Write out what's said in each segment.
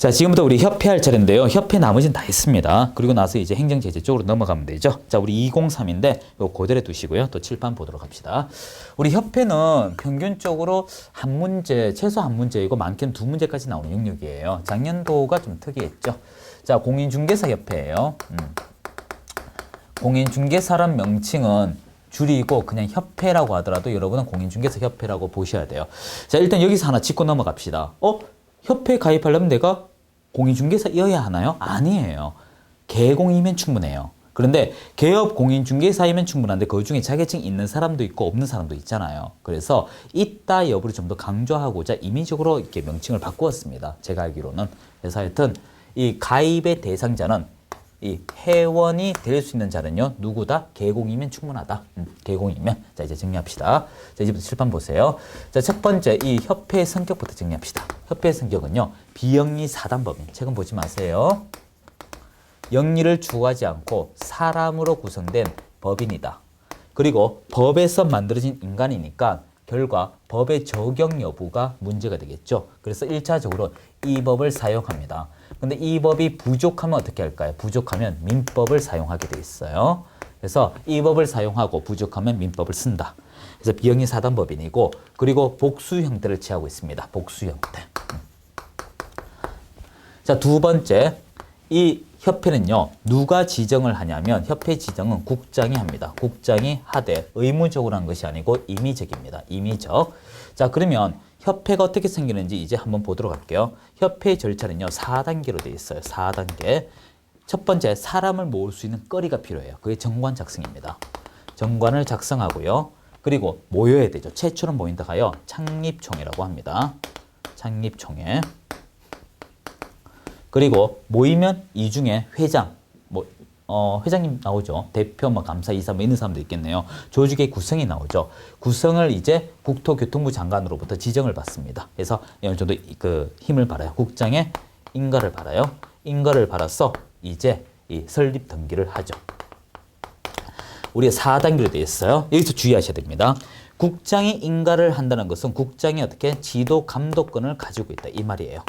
자, 지금부터 우리 협회 할 차례인데요. 협회 나머지는 다 했습니다. 그리고 나서 이제 행정제재 쪽으로 넘어가면 되죠. 자, 우리 203인데 이거 그대로 두시고요. 또 칠판 보도록 합시다. 우리 협회는 평균적으로 한 문제, 최소 한 문제이고 많게는 두 문제까지 나오는 영역이에요. 작년도가 좀 특이했죠. 자, 공인중개사협회예요. 공인중개사란 명칭은 줄이고 그냥 협회라고 하더라도 여러분은 공인중개사협회라고 보셔야 돼요. 자, 일단 여기서 하나 짚고 넘어갑시다. 협회에 가입하려면 내가 공인중개사여야 하나요? 아니에요. 개공이면 충분해요. 그런데 개업 공인중개사이면 충분한데 그 중에 자격증 있는 사람도 있고 없는 사람도 있잖아요. 그래서 있다 여부를 좀 더 강조하고자 임의적으로 이렇게 명칭을 바꾸었습니다. 제가 알기로는. 그래서 하여튼 이 가입의 대상자는 이 회원이 될 수 있는 자는요, 누구다? 개공이면 충분하다. 개공이면. 자, 이제 정리합시다. 자, 이제부터 칠판 보세요. 자, 첫 번째, 이 협회의 성격부터 정리합시다. 협회의 성격은요, 비영리 사단법인. 책은 보지 마세요. 영리를 추구하지 않고 사람으로 구성된 법인이다. 그리고 법에서 만들어진 인간이니까 결과 법의 적용 여부가 문제가 되겠죠. 그래서 1차적으로 이 법을 사용합니다. 근데 이 법이 부족하면 어떻게 할까요? 부족하면 민법을 사용하게 돼 있어요. 그래서 이 법을 사용하고 부족하면 민법을 쓴다. 그래서 비영리 사단법인이고, 그리고 복수 형태를 취하고 있습니다. 복수 형태. 자, 두 번째, 이 협회는요, 누가 지정을 하냐면 협회 지정은 국장이 합니다. 국장이 하되 의무적으로 한 것이 아니고 임의적입니다. 임의적. 자, 그러면 협회가 어떻게 생기는지 이제 한번 보도록 할게요. 협회의 절차는요, 4단계로 되어 있어요. 4단계. 첫 번째, 사람을 모을 수 있는 거리가 필요해요. 그게 정관 작성입니다. 정관을 작성하고요. 그리고 모여야 되죠. 최초로 모인다 하여 창립총회라고 합니다. 창립총회. 그리고 모이면 이 중에 회장, 회장님 나오죠. 대표, 감사이사, 이런 사람도 있겠네요. 조직의 구성이 나오죠. 구성을 이제 국토교통부 장관으로부터 지정을 받습니다. 그래서 어느 정도 그 힘을 받아요. 국장의 인가를 받아요. 인가를 받아서 이제 이 설립 등기를 하죠. 우리가 4단계로 되어 있어요. 여기서 주의하셔야 됩니다. 국장이 인가를 한다는 것은 국장이 어떻게 지도 감독권을 가지고 있다, 이 말이에요.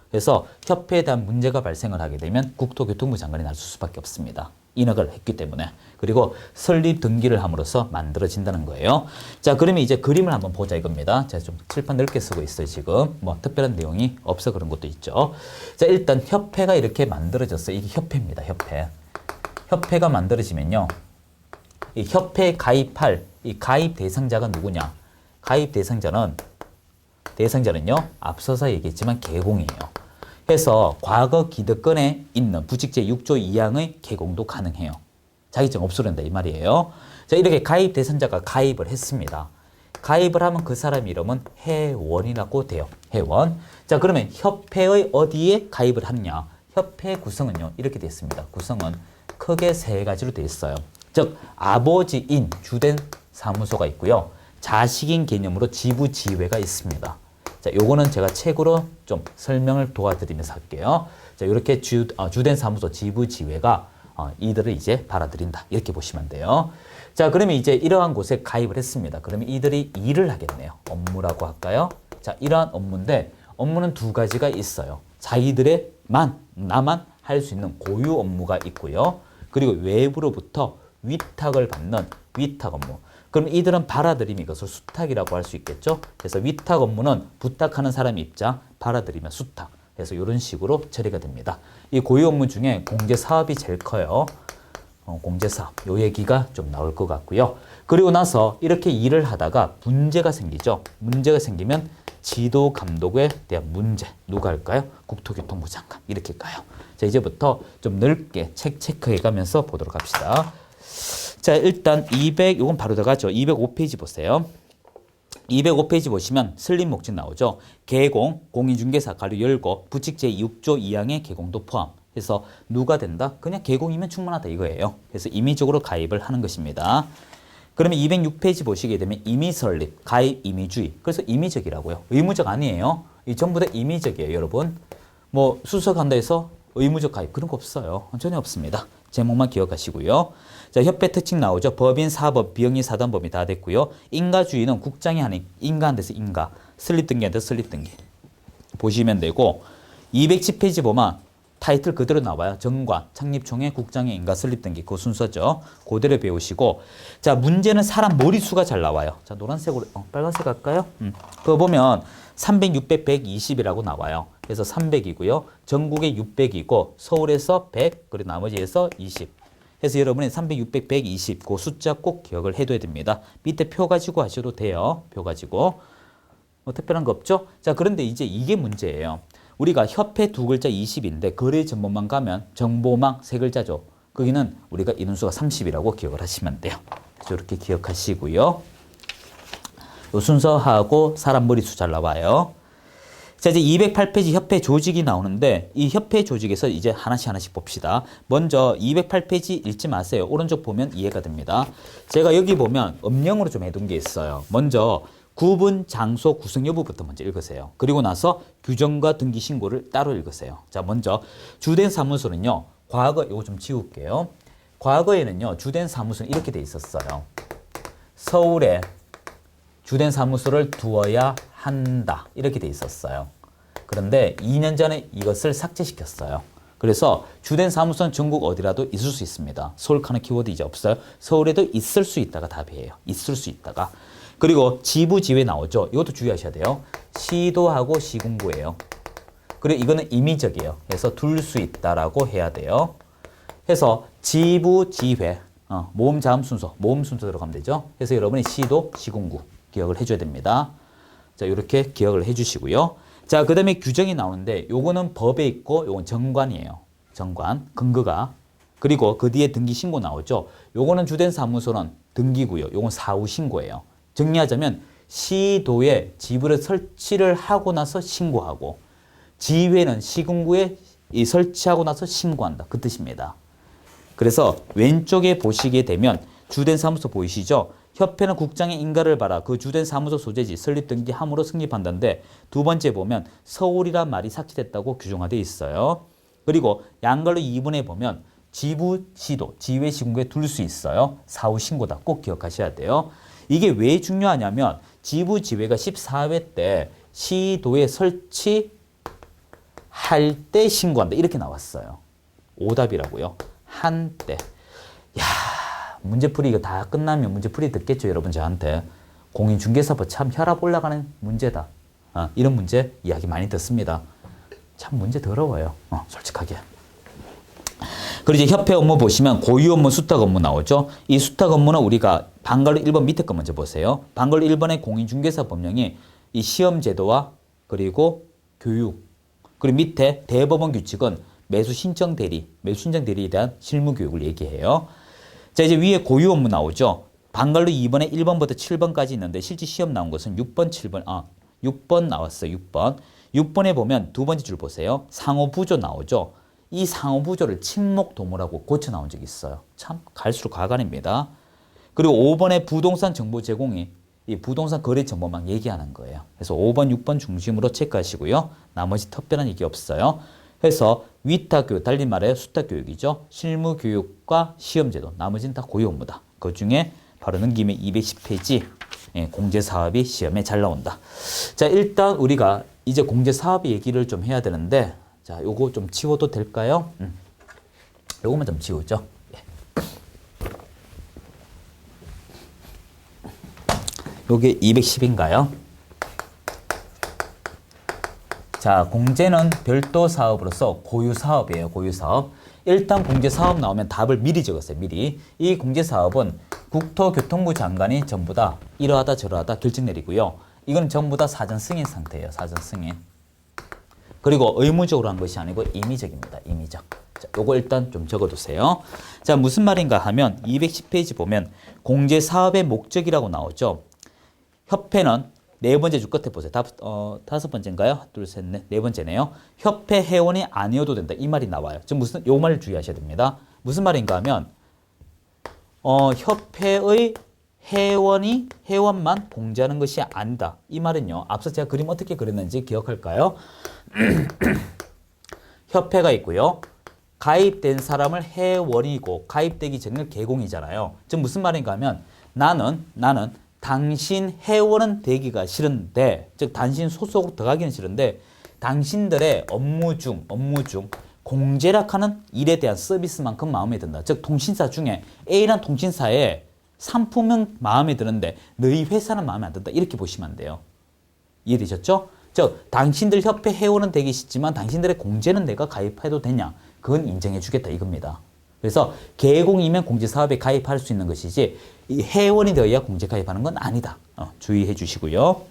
그래서 협회에 대한 문제가 발생을 하게 되면 국토교통부 장관이 나설 수밖에 없습니다. 인허가를 했기 때문에. 그리고 설립 등기를 함으로써 만들어진다는 거예요. 자, 그러면 이제 그림을 한번 보자 이겁니다. 제가 좀 칠판 넓게 쓰고 있어요, 지금. 특별한 내용이 없어 그런 것도 있죠. 자, 일단 협회가 이렇게 만들어졌어요. 이게 협회입니다, 협회. 협회가 만들어지면요, 이 협회에 가입할 이 가입 대상자가 누구냐? 가입 대상자는요, 앞서서 얘기했지만 개공이에요. 그래서 과거 기득권에 있는 부칙제 6조 2항의 개공도 가능해요. 자격증 없어도 된다, 이 말이에요. 자, 이렇게 가입 대상자가 가입을 했습니다. 가입을 하면 그 사람 이름은 회원이라고 돼요. 회원. 자, 그러면 협회의 어디에 가입을 하느냐? 협회 구성은요, 이렇게 되어 있습니다. 구성은 크게 세 가지로 되어 있어요. 즉, 아버지인 주된 사무소가 있고요. 자식인 개념으로 지부지회가 있습니다. 자, 요거는 제가 책으로 좀 설명을 도와드리면서 할게요. 자, 이렇게 주된 사무소 지부지회가 이들을 이제 받아들인다. 이렇게 보시면 돼요. 자, 그러면 이제 이러한 곳에 가입을 했습니다. 그러면 이들이 일을 하겠네요. 업무라고 할까요? 자, 이러한 업무인데 업무는 두 가지가 있어요. 나만 할 수 있는 고유 업무가 있고요. 그리고 외부로부터 위탁을 받는 위탁 업무. 그럼 이들은 받아들이면 이것을 수탁이라고 할 수 있겠죠. 그래서 위탁 업무는 부탁하는 사람 입장, 받아들이면 수탁. 그래서 이런 식으로 처리가 됩니다. 이 고유 업무 중에 공제사업이 제일 커요. 공제사업. 요 얘기가 좀 나올 것 같고요. 그리고 나서 이렇게 일을 하다가 문제가 생기죠. 문제가 생기면 지도 감독에 대한 문제. 누가 할까요? 국토교통부 장관. 이렇게 가요. 자, 이제부터 좀 넓게 책 체크해 가면서 보도록 합시다. 자, 일단 이건 바로 들어가죠. 205페이지 보세요. 205페이지 보시면 설립 목적 나오죠. 개공, 공인중개사 가로 열고 부칙제 6조 2항의 개공도 포함. 그래서 누가 된다? 그냥 개공이면 충분하다 이거예요. 그래서 임의적으로 가입을 하는 것입니다. 그러면 206페이지 보시게 되면 임의설립, 가입 임의주의. 그래서 임의적이라고요. 의무적 아니에요. 이 전부 다 임의적이에요, 여러분. 수석한다 해서 의무적 가입 그런 거 없어요. 전혀 없습니다. 제목만 기억하시고요. 자, 협회 특징 나오죠. 법인, 사법, 비영리, 사단법이 다 됐고요. 인가주의는 국장이 하는 인가한 데서 인가, 설립 등기한 데서 설립 등기 보시면 되고, 210페이지 보면 타이틀 그대로 나와요. 정관, 창립총회, 국장의 인가 설립 등기 그 순서죠. 그대로 배우시고 자 문제는 사람 머리수가 잘 나와요. 자 노란색으로 빨간색 할까요? 그거 보면 300, 600, 120이라고 나와요. 그래서 300이고요. 전국에 600이고 서울에서 100 그리고 나머지에서 20. 그래서 여러분이 300, 600, 120 그 숫자 꼭 기억을 해둬야 됩니다. 밑에 표 가지고 하셔도 돼요. 표 가지고. 뭐 특별한 거 없죠? 자 그런데 이제 이게 문제예요. 우리가 협회 두 글자 20인데 거래 정보망 가면 정보망 세 글자죠. 거기는 우리가 인원수가 30이라고 기억을 하시면 돼요. 이렇게 기억하시고요. 요 순서하고 사람 머리수 잘 나와요. 자 이제 208페이지 협회 조직이 나오는데 이 협회 조직에서 이제 하나씩 봅시다. 먼저 208페이지 읽지 마세요. 오른쪽 보면 이해가 됩니다. 제가 여기 보면 음영으로 좀 해둔 게 있어요. 먼저 구분, 장소, 구성 여부부터 먼저 읽으세요. 그리고 나서 규정과 등기 신고를 따로 읽으세요. 자, 먼저 주된 사무소는요. 과거 이거 좀 지울게요. 과거에는요. 주된 사무소는 이렇게 돼 있었어요. 서울에 주된 사무소를 두어야 한다. 이렇게 돼 있었어요. 그런데 2년 전에 이것을 삭제시켰어요. 그래서 주된 사무소는 전국 어디라도 있을 수 있습니다. 서울 카는 키워드 이제 없어요. 서울에도 있을 수 있다가 답이에요. 있을 수 있다가. 그리고 지부, 지회 나오죠. 이것도 주의하셔야 돼요. 시도하고 시군구예요. 그리고 이거는 임의적이에요. 그래서 둘 수 있다라고 해야 돼요. 해서 지부, 지회, 모음, 자음 순서, 모음 순서 들어가면 되죠. 그래서 여러분이 시도, 시군구 기억을 해줘야 됩니다. 자, 이렇게 기억을 해주시고요. 자, 그 다음에 규정이 나오는데 요거는 법에 있고 요건 정관이에요. 정관, 근거가. 그리고 그 뒤에 등기 신고 나오죠. 요거는 주된 사무소는 등기고요. 요건 사후 신고예요. 정리하자면 시도에 지부를 설치를 하고 나서 신고하고 지회는 시군구에 설치하고 나서 신고한다. 그 뜻입니다. 그래서 왼쪽에 보시게 되면 주된 사무소 보이시죠? 협회는 국장의 인가를 받아 그 주된 사무소 소재지 설립 등기함으로 승립한다는데 두 번째 보면 서울이란 말이 삭제됐다고 규정화되어 있어요. 그리고 양갈로 2분에 보면 지부, 시도, 지회, 시군구에 둘 수 있어요. 사후 신고다. 꼭 기억하셔야 돼요. 이게 왜 중요하냐면 지부, 지회가 14회 때 시도에 설치할 때 신고한다. 이렇게 나왔어요. 오답이라고요. 한때. 야, 문제풀이 이거 다 끝나면 문제풀이 듣겠죠, 여러분 저한테. 공인중개사법 참 혈압 올라가는 문제다. 이런 문제 이야기 많이 듣습니다. 참 문제 더러워요. 솔직하게. 그리고 이제 협회 업무 보시면 고유 업무, 수탁 업무 나오죠. 이 수탁 업무는 우리가 방관로 1번 밑에 거 먼저 보세요. 방관로 1번의 공인중개사 법령이 이 시험 제도와 그리고 교육, 그리고 밑에 대법원 규칙은 매수 신청 대리, 매수 신청 대리에 대한 실무 교육을 얘기해요. 자, 이제 위에 고유 업무 나오죠. 방관로 2번에 1번부터 7번까지 있는데 실제 시험 나온 것은 6번, 7번, 6번 나왔어요. 6번. 6번에 보면 두 번째 줄 보세요. 상호부조 나오죠. 이 상호부조를 침묵도모라고 고쳐 나온 적이 있어요. 참 갈수록 가관입니다. 그리고 5번에 부동산 정보 제공이 이 부동산 거래 정보만 얘기하는 거예요. 그래서 5번, 6번 중심으로 체크하시고요. 나머지 특별한 얘기 없어요. 그래서 위탁교육, 달리 말해 수탁교육이죠. 실무교육과 시험제도, 나머지는 다 고유 업무다. 그 중에 바로 넘기면 210페이지 공제사업이 시험에 잘 나온다. 자, 일단 우리가 이제 공제사업 얘기를 좀 해야 되는데 자, 요거 좀 지워도 될까요? 요거만 좀 지우죠. 예. 요게 210인가요? 자, 공제는 별도 사업으로서 고유 사업이에요. 고유 사업. 일단 공제 사업 나오면 답을 미리 적었어요. 미리. 이 공제 사업은 국토교통부 장관이 전부 다 이러하다 저러하다 결정 내리고요. 이건 전부 다 사전 승인 상태예요. 사전 승인. 그리고 의무적으로 한 것이 아니고 임의적입니다. 임의적. 자, 요거 일단 좀 적어두세요. 자, 무슨 말인가 하면 210페이지 보면 공제 사업의 목적이라고 나오죠. 협회는 네 번째 줄 끝에 보세요. 다섯 번째인가요? 하나, 둘, 셋, 넷. 네 번째네요. 협회 회원이 아니어도 된다. 이 말이 나와요. 지금 요 말을 주의하셔야 됩니다. 무슨 말인가 하면 협회의 회원만 공제하는 것이 아니다. 이 말은요. 앞서 제가 그림 어떻게 그렸는지 기억할까요? 협회가 있고요. 가입된 사람을 회원이고 가입되기 전에 개공이잖아요. 즉 무슨 말인가 하면 나는 당신 회원은 되기가 싫은데 즉 당신 소속으로 들어가기는 싫은데 당신들의 업무 중 공제락하는 일에 대한 서비스만큼 마음에 든다. 즉 통신사 중에 A라는 통신사에 상품은 마음에 드는데 너희 회사는 마음에 안 든다. 이렇게 보시면 안 돼요. 이해되셨죠? 즉 당신들 협회 회원은 되기 쉽지만 당신들의 공제는 내가 가입해도 되냐? 그건 인정해 주겠다 이겁니다. 그래서 개공이면 공제사업에 가입할 수 있는 것이지 이 회원이 되어야 공제 가입하는 건 아니다. 주의해 주시고요.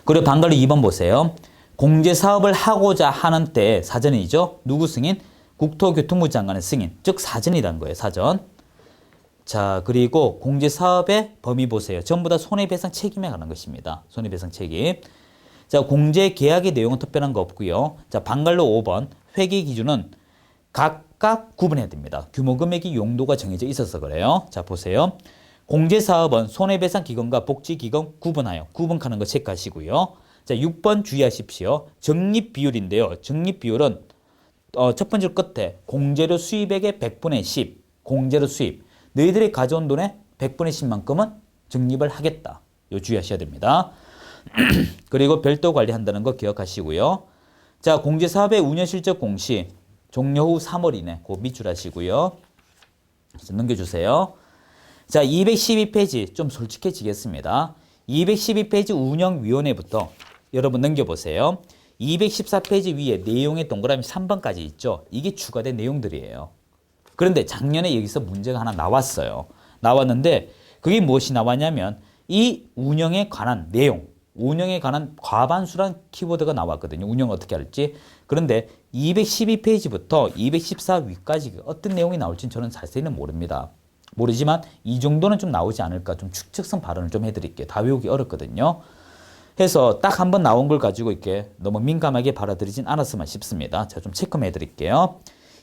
그리고 방글로 2번 보세요. 공제사업을 하고자 하는 때 사전이죠. 누구 승인? 국토교통부 장관의 승인. 즉 사전이란 거예요. 사전. 자, 그리고 공제사업의 범위 보세요. 전부 다 손해배상 책임에 관한 것입니다. 손해배상 책임. 자, 공제 계약의 내용은 특별한 거 없고요. 자, 방갈로 5번. 회계 기준은 각각 구분해야 됩니다. 규모 금액이 용도가 정해져 있어서 그래요. 자, 보세요. 공제사업은 손해배상 기금과 복지 기금 구분하여 구분하는 거 체크하시고요. 자, 6번 주의하십시오. 적립 비율인데요. 적립 비율은 첫 번째 끝에 공제료 수입액의 100분의 10, 공제료 수입. 너희들이 가져온 돈의 100분의 10만큼은 적립을 하겠다. 요 주의하셔야 됩니다. 그리고 별도 관리한다는 거 기억하시고요. 자, 공제사업의 운영실적 공시 종료 후 3월 이내 그 밑줄 하시고요. 넘겨주세요. 자, 212페이지 좀 솔직해지겠습니다. 212페이지 운영위원회부터 여러분 넘겨보세요. 214페이지 위에 내용의 동그라미 3번까지 있죠. 이게 추가된 내용들이에요. 그런데 작년에 여기서 문제가 하나 나왔어요. 나왔는데 그게 무엇이 나왔냐면 이 운영에 관한 내용, 운영에 관한 과반수란 키워드가 나왔거든요. 운영을 어떻게 할지. 그런데 212페이지부터 214위까지 어떤 내용이 나올지는 저는 자세히는 모릅니다. 모르지만 이 정도는 좀 나오지 않을까 좀 추측성 발언을 좀 해드릴게요. 다 외우기 어렵거든요. 해서 딱 한 번 나온 걸 가지고 이렇게 너무 민감하게 받아들이진 않았으면 싶습니다. 제가 좀 체크해 드릴게요.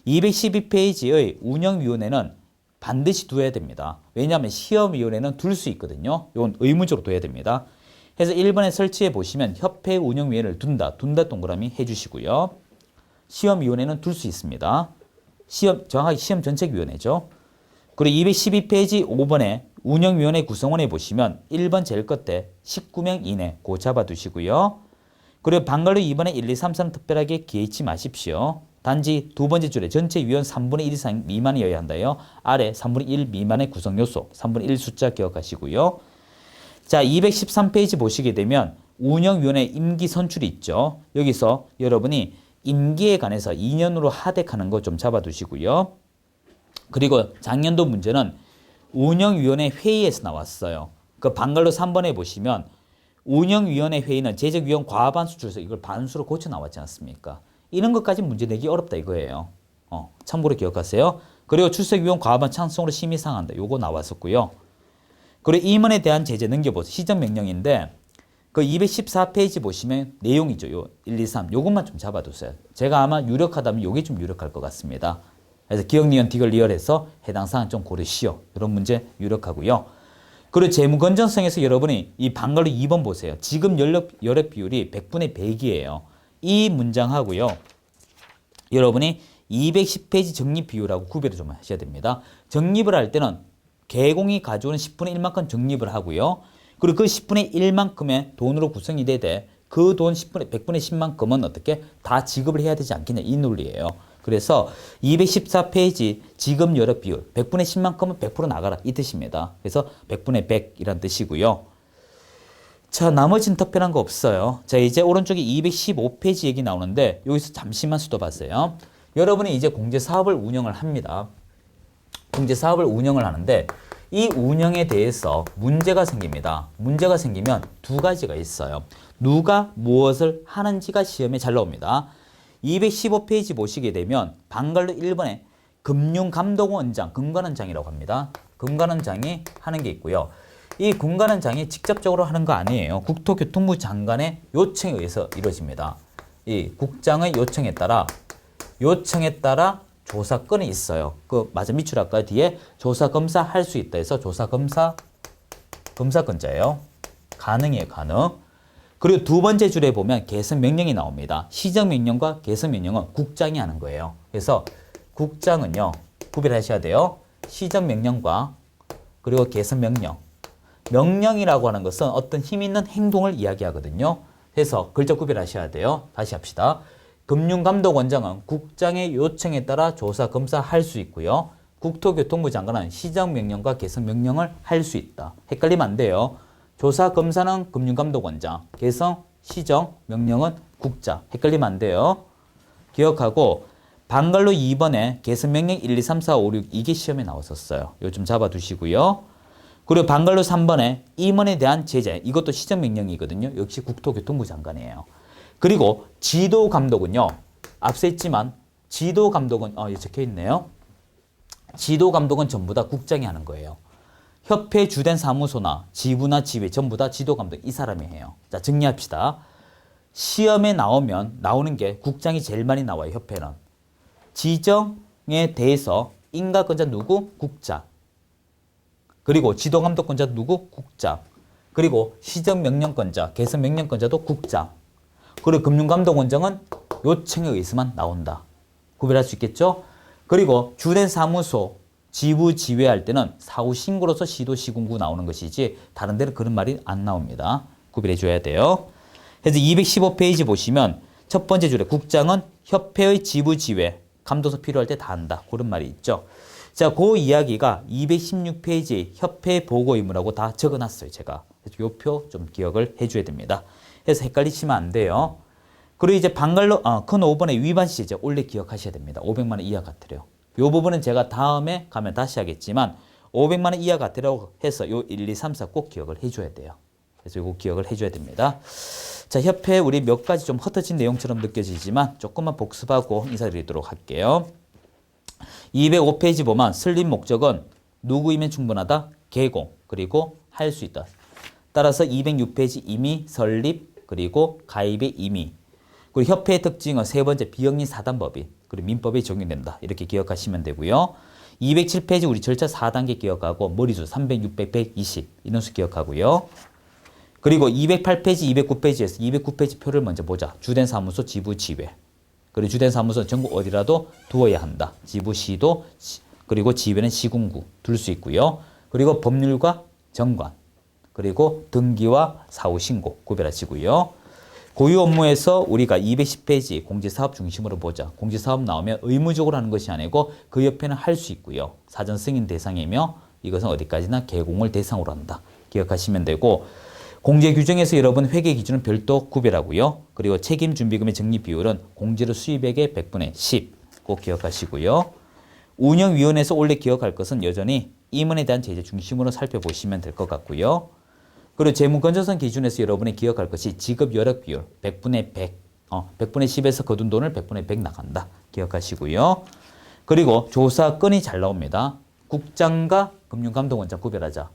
212페이지의 운영위원회는 반드시 둬야 됩니다. 왜냐하면 시험위원회는 둘 수 있거든요. 이건 의무적으로 둬야 됩니다. 해서 1번에 설치해 보시면 협회 운영위원회를 둔다 동그라미 해주시고요. 시험위원회는 둘 수 있습니다. 정확하게 시험전책위원회죠. 그리고 212페이지 5번에 운영위원회 구성원에 보시면 1번 제일 끝에 19명 이내 고 잡아두시고요. 그리고 방글로 2번에 1, 2, 3, 4는 특별하게 기해치 마십시오. 단지 두 번째 줄에 전체 위원 3분의 1 이상 미만이어야 한다요. 아래 3분의 1 미만의 구성 요소 3분의 1 숫자 기억하시고요. 자, 213페이지 보시게 되면 운영위원회 임기 선출이 있죠. 여기서 여러분이 임기에 관해서 2년으로 하dek하는 거 좀 잡아두시고요. 그리고 작년도 문제는 운영위원회 회의에서 나왔어요. 그 방글로 3번에 보시면 운영위원회 회의는 재적위원 과반수 줄여서 이걸 반수로 고쳐 나왔지 않습니까? 이런 것까지 문제 내기 어렵다 이거예요. 참고로 기억하세요. 그리고 출석위원 과반 찬성으로 심의 상한다. 요거 나왔었고요. 그리고 임원에 대한 제재 넘겨보세요. 시정명령인데 그 214페이지 보시면 내용이죠. 요 1, 2, 3 요것만 좀 잡아두세요. 제가 아마 유력하다면 요게 좀 유력할 것 같습니다. 그래서 기억니은 딕을 리얼해서 해당 사항 좀 고르시오. 이런 문제 유력하고요. 그리고 재무 건전성에서 여러분이 이 방글로 2번 보세요. 지금 여력 비율이 100분의 100이에요. 이 문장하고요. 여러분이 210페이지 적립 비율하고 구별을 좀 하셔야 됩니다. 적립을 할 때는 개공이 가져오는 10분의 1만큼 적립을 하고요. 그리고 그 10분의 1만큼의 돈으로 구성이 되되 그 돈 100분의 10만큼은 어떻게 다 지급을 해야 되지 않겠냐 이 논리예요. 그래서 214페이지 지급 여력 비율 100분의 10만큼은 100% 나가라 이 뜻입니다. 그래서 100분의 100이란 뜻이고요. 자, 나머지는 특별한 거 없어요. 자, 이제 오른쪽에 215페이지 얘기 나오는데 여기서 잠시만 수도하세요. 여러분이 이제 공제사업을 운영을 합니다. 공제사업을 운영을 하는데 이 운영에 대해서 문제가 생깁니다. 문제가 생기면 두 가지가 있어요. 누가 무엇을 하는지가 시험에 잘 나옵니다. 215페이지 보시게 되면 방글로 1번에 금융감독원장, 금관원장이라고 합니다. 금관원장이 하는 게 있고요. 이 금관원장이 직접적으로 하는 거 아니에요. 국토교통부 장관의 요청에 의해서 이루어집니다. 이 국장의 요청에 따라 조사건이 있어요. 그 맞아 밑줄 아까 뒤에 조사 검사 할 수 있다 해서 조사 검사건자예요. 가능해요, 가능. 그리고 두 번째 줄에 보면 개선 명령이 나옵니다. 시정 명령과 개선 명령은 국장이 하는 거예요. 그래서 국장은요, 구별하셔야 돼요. 시정 명령과 그리고 개선 명령. 명령이라고 하는 것은 어떤 힘 있는 행동을 이야기하거든요. 해서 글자 구별하셔야 돼요. 다시 합시다. 금융감독원장은 국장의 요청에 따라 조사 검사할 수 있고요. 국토교통부 장관은 시정명령과 개성명령을 할 수 있다. 헷갈리면 안 돼요. 조사 검사는 금융감독원장, 개성 시정명령은 국장. 헷갈리면 안 돼요. 기억하고 방갈로 2번에 개성명령 1, 2, 3, 4, 5, 6 이게 시험에 나왔었어요. 요 좀 잡아두시고요. 그리고 방갈로 3번에 임원에 대한 제재, 이것도 시정명령이거든요. 역시 국토교통부 장관이에요. 그리고 지도감독은요. 앞서 있지만 지도감독은 여기 적혀있네요. 지도감독은 전부 다 국장이 하는 거예요. 협회 주된 사무소나 지부나 지회 전부 다 지도감독 이 사람이 해요. 자, 정리합시다. 시험에 나오는 게 국장이 제일 많이 나와요. 협회는. 지정에 대해서 인가권자 누구? 국장. 그리고 지도감독권자 누구? 국장. 그리고 시정명령권자, 개선명령권자도 국장. 그리고 금융감독원장은 요청에 의해서만 나온다. 구별할 수 있겠죠? 그리고 주된 사무소, 지부, 지회할 때는 사후 신고로서 시도, 시군구 나오는 것이지 다른 데는 그런 말이 안 나옵니다. 구별해 줘야 돼요. 그래서 215페이지 보시면 첫 번째 줄에 국장은 협회의 지부, 지회, 감독서 필요할 때 다 한다. 그런 말이 있죠. 자, 그 이야기가 216페이지 협회 보고 의무라고 다 적어놨어요. 제가. 요 표 좀 기억을 해줘야 됩니다. 그래서 헷갈리시면 안 돼요. 그리고 이제 방갈로 큰 5번의 위반 시제 원래 기억하셔야 됩니다. 500만 원 이하 과태료. 이 부분은 제가 다음에 가면 다시 하겠지만 500만 원 이하 과태료라고 해서 요 1, 2, 3, 4 꼭 기억을 해줘야 돼요. 그래서 이거 기억을 해줘야 됩니다. 자, 협회 우리 몇 가지 좀 흩어진 내용처럼 느껴지지만 조금만 복습하고 인사드리도록 할게요. 205페이지 보면 설립 목적은 누구이면 충분하다? 개공, 그리고 할 수 있다. 따라서 206페이지 임의, 설립, 그리고 가입의 임의. 그리고 협회의 특징은 세 번째 비영리 사단법인, 그리고 민법에 적용된다. 이렇게 기억하시면 되고요. 207페이지 우리 절차 4단계 기억하고 머리수 300, 600, 120 인원수 기억하고요. 그리고 208페이지, 209페이지에서 209페이지 표를 먼저 보자. 주된 사무소, 지부, 지회. 그리고 주된 사무소는 전국 어디라도 두어야 한다. 지부, 시도, 그리고 지회는 시군구 둘 수 있고요. 그리고 법률과 정관, 그리고 등기와 사후 신고 구별하시고요. 고유 업무에서 우리가 210페이지 공제사업 중심으로 보자. 공제사업 나오면 의무적으로 하는 것이 아니고 그 옆에는 할 수 있고요. 사전 승인 대상이며 이것은 어디까지나 개공을 대상으로 한다. 기억하시면 되고 공제 규정에서 여러분 회계 기준은 별도 구별하고요. 그리고 책임 준비금의 적립 비율은 공제로 수입액의 100분의 10 꼭 기억하시고요. 운영위원회에서 원래 기억할 것은 여전히 임원에 대한 제재 중심으로 살펴보시면 될 것 같고요. 그리고 재무건전성 기준에서 여러분이 기억할 것이 지급 여력 비율 100분의 100, 100분의 10에서 거둔 돈을 100분의 100 나간다. 기억하시고요. 그리고 조사 건이 잘 나옵니다. 국장과 금융감독원장 구별하자.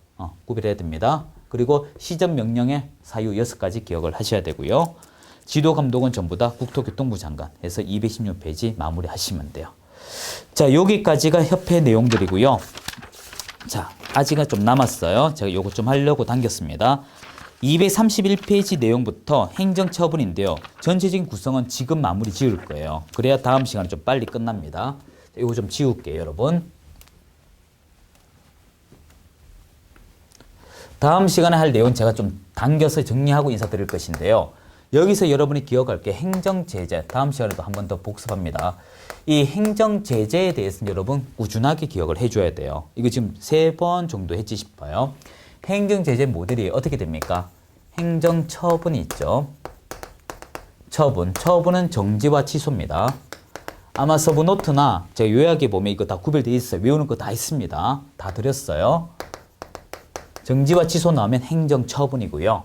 구별해야 됩니다. 그리고 시정명령의 사유 6가지 기억을 하셔야 되고요. 지도감독은 전부 다 국토교통부 장관 해서 216페이지 마무리하시면 돼요. 자, 여기까지가 협회 내용들이고요. 자, 아직은 좀 남았어요. 제가 요거 좀 하려고 당겼습니다. 231페이지 내용부터 행정처분인데요. 전체적인 구성은 지금 마무리 지을 거예요. 그래야 다음 시간에 좀 빨리 끝납니다. 이거 좀 지울게요, 여러분. 다음 시간에 할 내용은 제가 좀 당겨서 정리하고 인사드릴 것인데요. 여기서 여러분이 기억할 게 행정제재, 다음 시간에도 한 번 더 복습합니다. 이 행정제재에 대해서는 여러분 꾸준하게 기억을 해줘야 돼요. 이거 지금 3번 정도 했지 싶어요. 행정제재 모델이 어떻게 됩니까? 행정처분이 있죠. 처분은 정지와 취소입니다. 아마 서브 노트나 제가 요약에 보면 이거 다 구별되어 있어요. 외우는 거 다 있습니다. 다 드렸어요. 정지와 취소 나오면 행정처분이고요.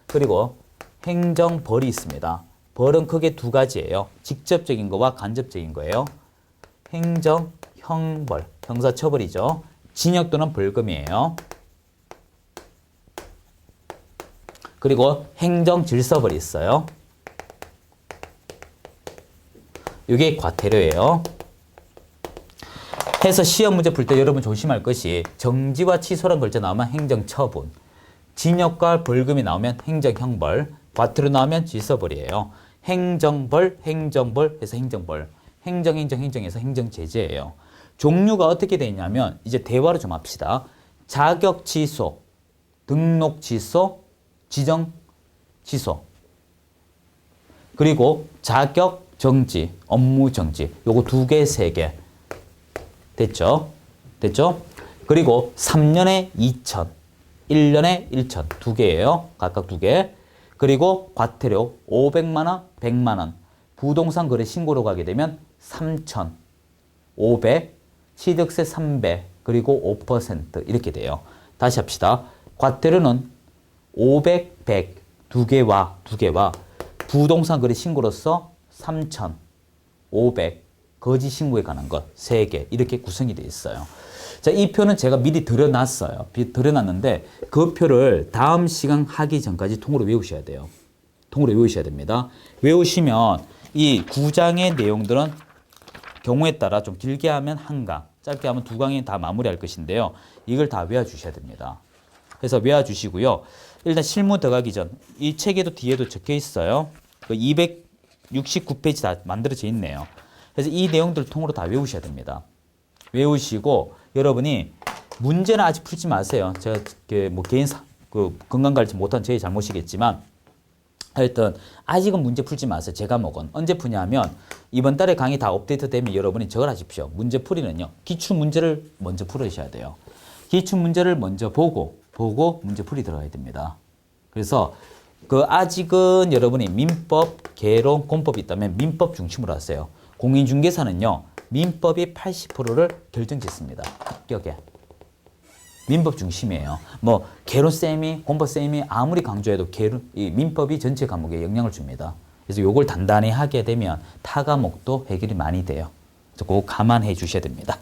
그리고 행정벌이 있습니다. 벌은 크게 두 가지예요. 직접적인 거와 간접적인 거예요. 행정, 형벌, 형사처벌이죠. 징역 또는 벌금이에요. 그리고 행정질서벌이 있어요. 이게 과태료예요. 해서 시험 문제 풀 때 여러분 조심할 것이 정지와 취소란 글자 나오면 행정처분, 징역과 벌금이 나오면 행정형벌, 과태료 나오면 질서벌이에요. 행정벌 해서 행정벌, 행정해서 행정제재예요. 종류가 어떻게 되어 있냐면 이제 대화로 좀 합시다. 자격 취소, 등록 취소, 지정 취소. 그리고 자격 정지, 업무 정지. 요거 2개, 3개. 됐죠? 됐죠? 그리고 3년에 2천, 1년에 1천. 2개예요. 각각 2개. 그리고 과태료 500만 원, 100만 원. 부동산 거래 신고로 가게 되면 3천, 500, 취득세 300, 그리고 5% 이렇게 돼요. 다시 합시다. 과태료는 500, 100, 2개와 부동산 거래 신고로서 3천, 500, 거짓 신고에 관한 것 3개 이렇게 구성이 되어 있어요. 자, 이 표는 제가 미리 드려놨어요. 드려놨는데 그 표를 다음 시간 하기 전까지 통으로 외우셔야 돼요. 통으로 외우셔야 됩니다. 외우시면 이 9장의 내용들은 경우에 따라 좀 길게 하면 1강, 짧게 하면 2강이 다 마무리할 것인데요. 이걸 다 외워주셔야 됩니다. 그래서 외워주시고요. 일단 실무 들어가기 전 이 책에도 뒤에도 적혀 있어요. 그 269페이지 다 만들어져 있네요. 그래서 이 내용들 통으로 다 외우셔야 됩니다. 외우시고 여러분이 문제는 아직 풀지 마세요. 제가 뭐 개인 건강관리 못한 제 잘못이겠지만 하여튼 아직은 문제 풀지 마세요. 제 과목은 언제 푸냐면 이번 달에 강의 다 업데이트 되면 여러분이 저걸 하십시오. 문제 풀이는요. 기출 문제를 먼저 풀으셔야 돼요. 기출 문제를 먼저 보고 문제 풀이 들어가야 됩니다. 그래서 아직은 여러분이 민법, 개론, 공법이 있다면 민법 중심으로 하세요. 공인중개사는요. 민법이 80%를 결정짓습니다. 합격에. 민법 중심이에요. 뭐 개론쌤이, 공법쌤이 아무리 강조해도 이 민법이 전체 과목에 영향을 줍니다. 그래서 요걸 단단히 하게 되면 타 과목도 해결이 많이 돼요. 그래서 그거 감안해 주셔야 됩니다.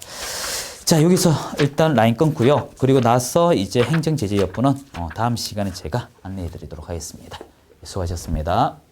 자, 여기서 일단 라인 끊고요. 그리고 나서 이제 행정제재 여부는 다음 시간에 제가 안내해 드리도록 하겠습니다. 수고하셨습니다.